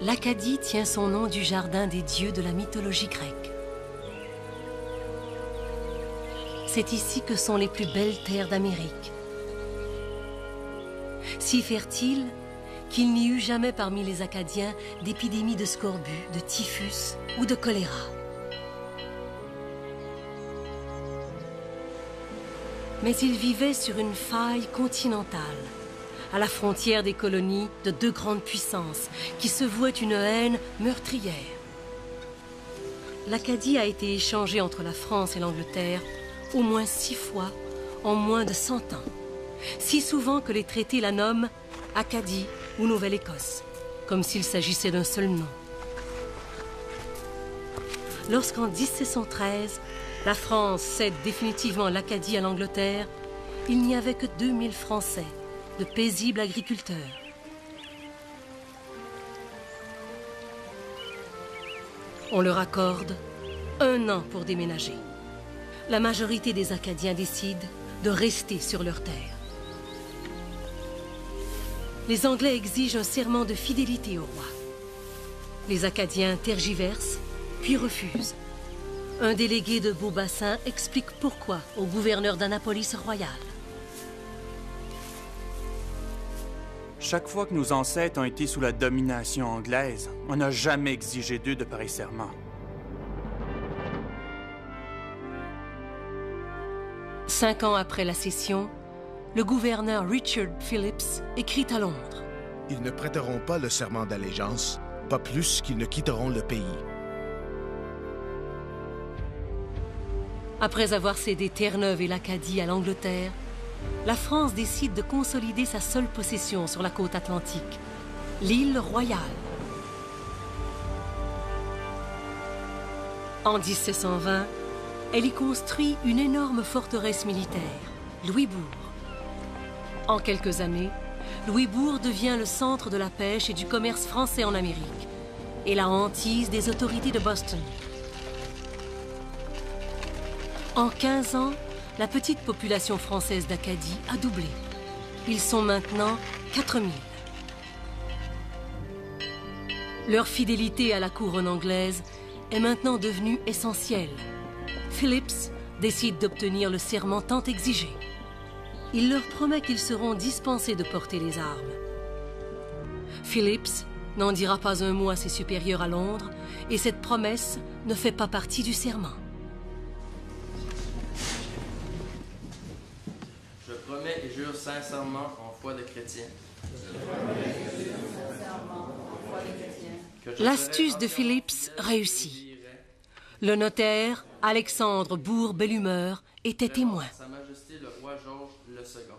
l'Acadie tient son nom du jardin des dieux de la mythologie grecque. C'est ici que sont les plus belles terres d'Amérique. Si fertiles qu'il n'y eut jamais parmi les Acadiens d'épidémies de scorbut, de typhus ou de choléra. Mais ils vivaient sur une faille continentale, à la frontière des colonies de deux grandes puissances qui se vouaient une haine meurtrière. L'Acadie a été échangée entre la France et l'Angleterre au moins 6 fois en moins de 100 ans, si souvent que les traités la nomment Acadie ou Nouvelle-Écosse, comme s'il s'agissait d'un seul nom. Lorsqu'en 1713, la France cède définitivement l'Acadie à l'Angleterre, il n'y avait que 2000 Français, de paisibles agriculteurs. On leur accorde 1 an pour déménager. La majorité des Acadiens décident de rester sur leur terre. Les Anglais exigent un serment de fidélité au roi. Les Acadiens tergiversent, puis refusent. Un délégué de Beaubassin explique pourquoi au gouverneur d'Annapolis royal. Chaque fois que nos ancêtres ont été sous la domination anglaise, on n'a jamais exigé d'eux de pareils serments. Cinq ans après la cession, le gouverneur Richard Phillips écrit à Londres. Ils ne prêteront pas le serment d'allégeance, pas plus qu'ils ne quitteront le pays. Après avoir cédé Terre-Neuve et l'Acadie à l'Angleterre, la France décide de consolider sa seule possession sur la côte atlantique, l'île Royale. En 1720, elle y construit une énorme forteresse militaire, Louisbourg. En quelques années, Louisbourg devient le centre de la pêche et du commerce français en Amérique et la hantise des autorités de Boston. En 15 ans, la petite population française d'Acadie a doublé. Ils sont maintenant 4000. Leur fidélité à la couronne anglaise est maintenant devenue essentielle. Phillips décide d'obtenir le serment tant exigé. Il leur promet qu'ils seront dispensés de porter les armes. Phillips n'en dira pas un mot à ses supérieurs à Londres et cette promesse ne fait pas partie du serment. Je promets et jure sincèrement en foi de chrétien. L'astuce de Phillips réussit. Le notaire, Alexandre Bourg-Bellumeur, était témoin. Sa Majesté le roi Georges le Second.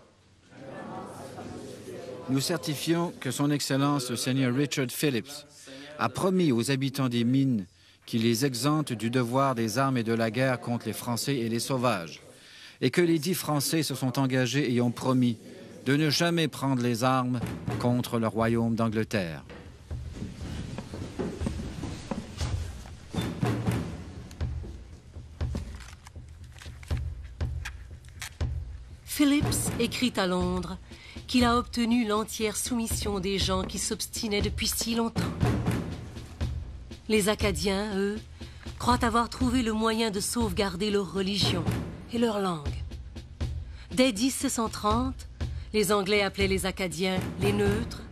Nous certifions que son Excellence le Seigneur Richard Phillips a promis aux habitants des mines qu'il les exempte du devoir des armes et de la guerre contre les Français et les sauvages, et que les 10 Français se sont engagés et ont promis de ne jamais prendre les armes contre le royaume d'Angleterre. Phillips écrit à Londres qu'il a obtenu l'entière soumission des gens qui s'obstinaient depuis si longtemps. Les Acadiens, eux, croient avoir trouvé le moyen de sauvegarder leur religion et leur langue. Dès 1730, les Anglais appelaient les Acadiens les neutres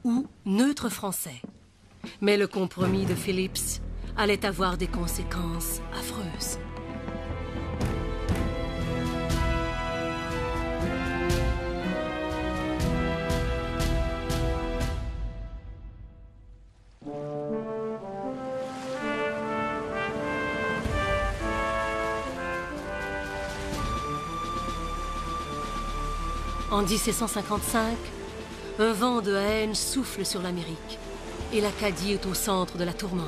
ou neutres français. Mais le compromis de Phillips allait avoir des conséquences affreuses. En 1755, un vent de haine souffle sur l'Amérique et l'Acadie est au centre de la tourmente.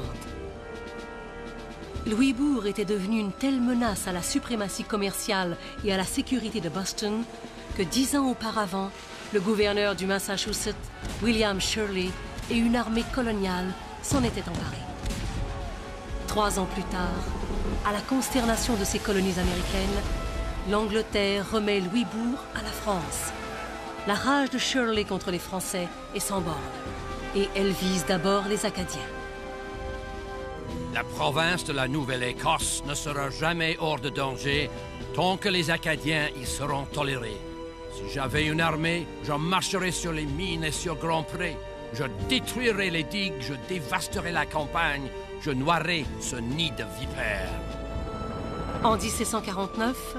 Louisbourg était devenu une telle menace à la suprématie commerciale et à la sécurité de Boston que 10 ans auparavant, le gouverneur du Massachusetts, William Shirley, et une armée coloniale s'en étaient emparés. 3 ans plus tard, à la consternation de ces colonies américaines, l'Angleterre remet Louisbourg à la France. La rage de Shirley contre les Français est sans borne. et elle vise d'abord les Acadiens. La province de la Nouvelle-Écosse ne sera jamais hors de danger tant que les Acadiens y seront tolérés. Si j'avais une armée, je marcherais sur les mines et sur Grand Pré. Je détruirais les digues, je dévasterais la campagne, je noierais ce nid de vipères. En 1749,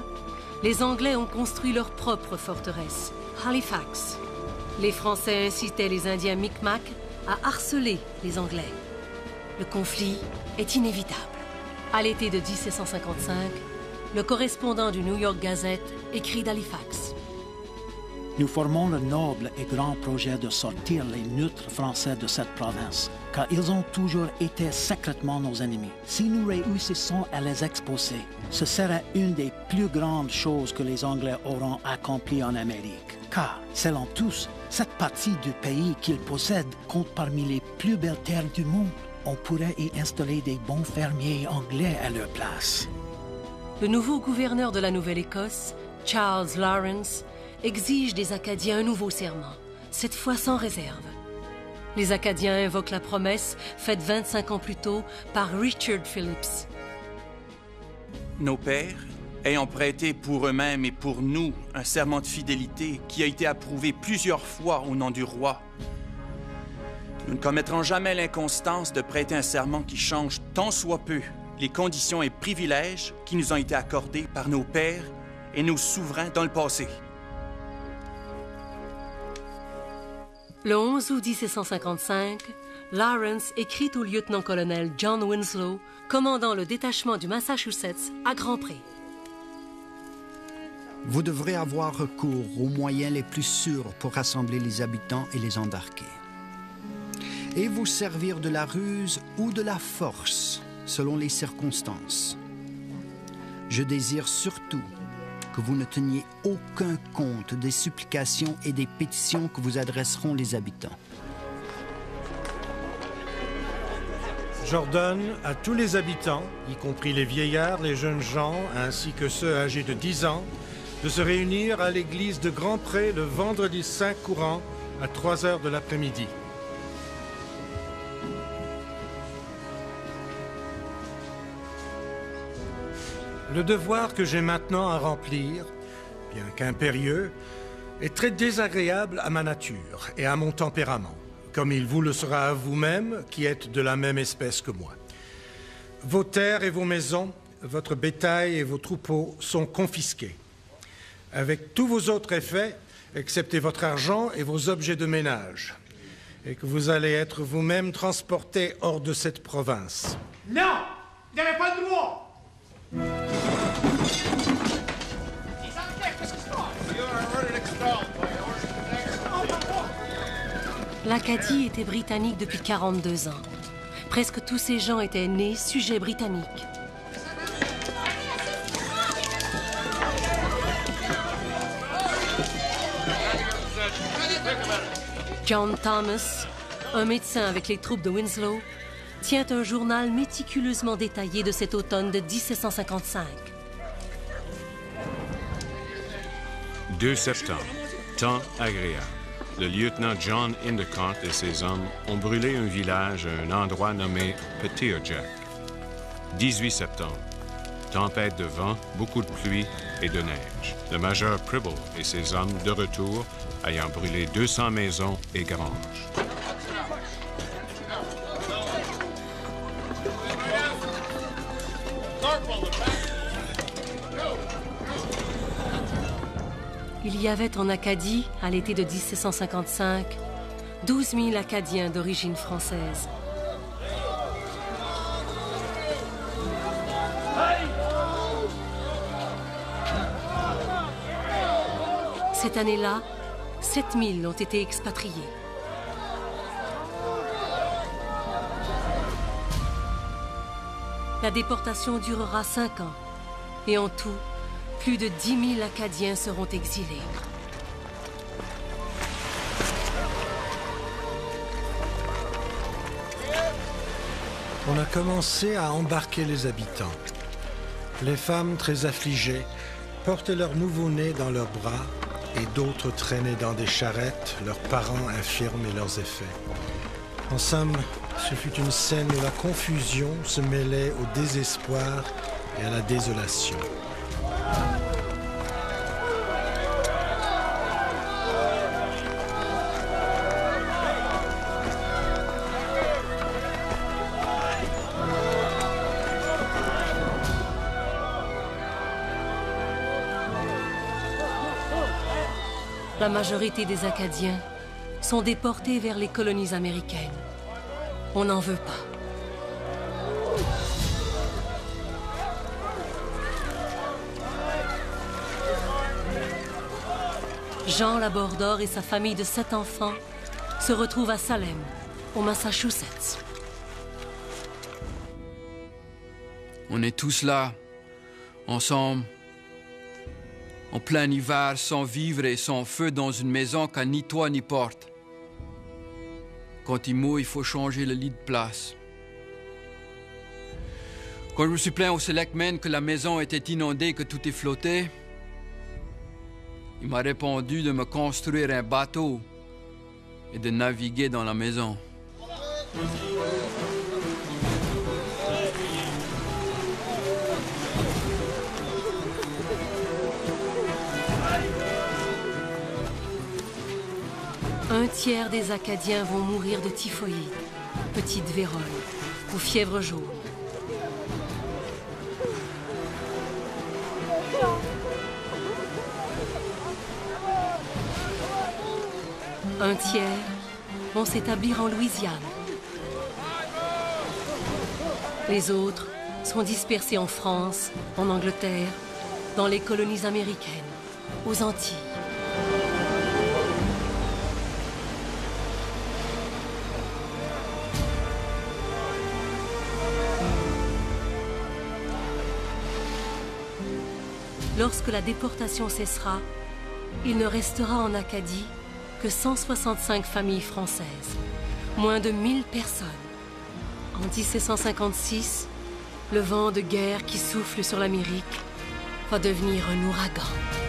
les Anglais ont construit leur propre forteresse, Halifax. Les Français incitaient les Indiens Micmac à harceler les Anglais. Le conflit est inévitable. À l'été de 1755, le correspondant du New York Gazette écrit d'Halifax. Nous formons le noble et grand projet de sortir les neutres français de cette province, car ils ont toujours été secrètement nos ennemis. Si nous réussissons à les expulser, ce serait une des plus grandes choses que les Anglais auront accomplies en Amérique. Car, selon tous, cette partie du pays qu'ils possèdent compte parmi les plus belles terres du monde. On pourrait y installer des bons fermiers anglais à leur place. Le nouveau gouverneur de la Nouvelle-Écosse, Charles Lawrence, exige des Acadiens un nouveau serment, cette fois sans réserve. Les Acadiens invoquent la promesse faite 25 ans plus tôt par Richard Phillips. Nos pères, ayant prêté pour eux-mêmes et pour nous un serment de fidélité qui a été approuvé plusieurs fois au nom du roi, nous ne commettrons jamais l'inconstance de prêter un serment qui change tant soit peu les conditions et privilèges qui nous ont été accordés par nos pères et nos souverains dans le passé. Le 11 août 1755, Lawrence écrit au lieutenant-colonel John Winslow, commandant le détachement du Massachusetts à Grand Pré. Vous devrez avoir recours aux moyens les plus sûrs pour rassembler les habitants et les embarquer. Et vous servir de la ruse ou de la force, selon les circonstances. Je désire surtout que vous ne teniez aucun compte des supplications et des pétitions que vous adresseront les habitants. J'ordonne à tous les habitants, y compris les vieillards, les jeunes gens, ainsi que ceux âgés de 10 ans, de se réunir à l'église de Grand Pré le vendredi 5 courant à 3 heures de l'après-midi. Le devoir que j'ai maintenant à remplir, bien qu'impérieux, est très désagréable à ma nature et à mon tempérament, comme il vous le sera à vous-même, qui êtes de la même espèce que moi. Vos terres et vos maisons, votre bétail et vos troupeaux sont confisqués, avec tous vos autres effets, excepté votre argent et vos objets de ménage, et que vous allez être vous-même transportés hors de cette province. Non! Vous n'avez pas le droit! L'Acadie était britannique depuis 42 ans. Presque tous ces gens étaient nés sujets britanniques. John Thomas, un médecin avec les troupes de Winslow, tient un journal méticuleusement détaillé de cet automne de 1755. 2 septembre, temps agréable. Le lieutenant John Endicott et ses hommes ont brûlé un village à un endroit nommé Petiojac. 18 septembre, tempête de vent, beaucoup de pluie et de neige. Le major Pribble et ses hommes de retour, ayant brûlé 200 maisons et granges. Il y avait en Acadie, à l'été de 1755, 12 000 Acadiens d'origine française. Cette année-là, 7 000 ont été expatriés. La déportation durera 5 ans et en tout, plus de 10 000 Acadiens seront exilés. On a commencé à embarquer les habitants. Les femmes très affligées portaient leurs nouveau-nés dans leurs bras et d'autres traînaient dans des charrettes leurs parents infirmes et leurs effets. En somme, ce fut une scène où la confusion se mêlait au désespoir et à la désolation. La majorité des Acadiens sont déportés vers les colonies américaines. On n'en veut pas. Jean Labordor et sa famille de 7 enfants se retrouvent à Salem, au Massachusetts. On est tous là, ensemble, en plein hiver, sans vivre et sans feu, dans une maison qui n'a ni toit ni porte. Quand il mouille, il faut changer le lit de place. Quand je me suis plaint au Selectman que la maison était inondée, que tout est flotté, il m'a répondu de me construire un bateau et de naviguer dans la maison. Un tiers des Acadiens vont mourir de typhoïde, petite vérole ou fièvre jaune. Un tiers vont s'établir en Louisiane. Les autres sont dispersés en France, en Angleterre, dans les colonies américaines, aux Antilles. Lorsque la déportation cessera, il ne restera en Acadie que 165 familles françaises, moins de 1000 personnes. En 1756, le vent de guerre qui souffle sur l'Amérique va devenir un ouragan.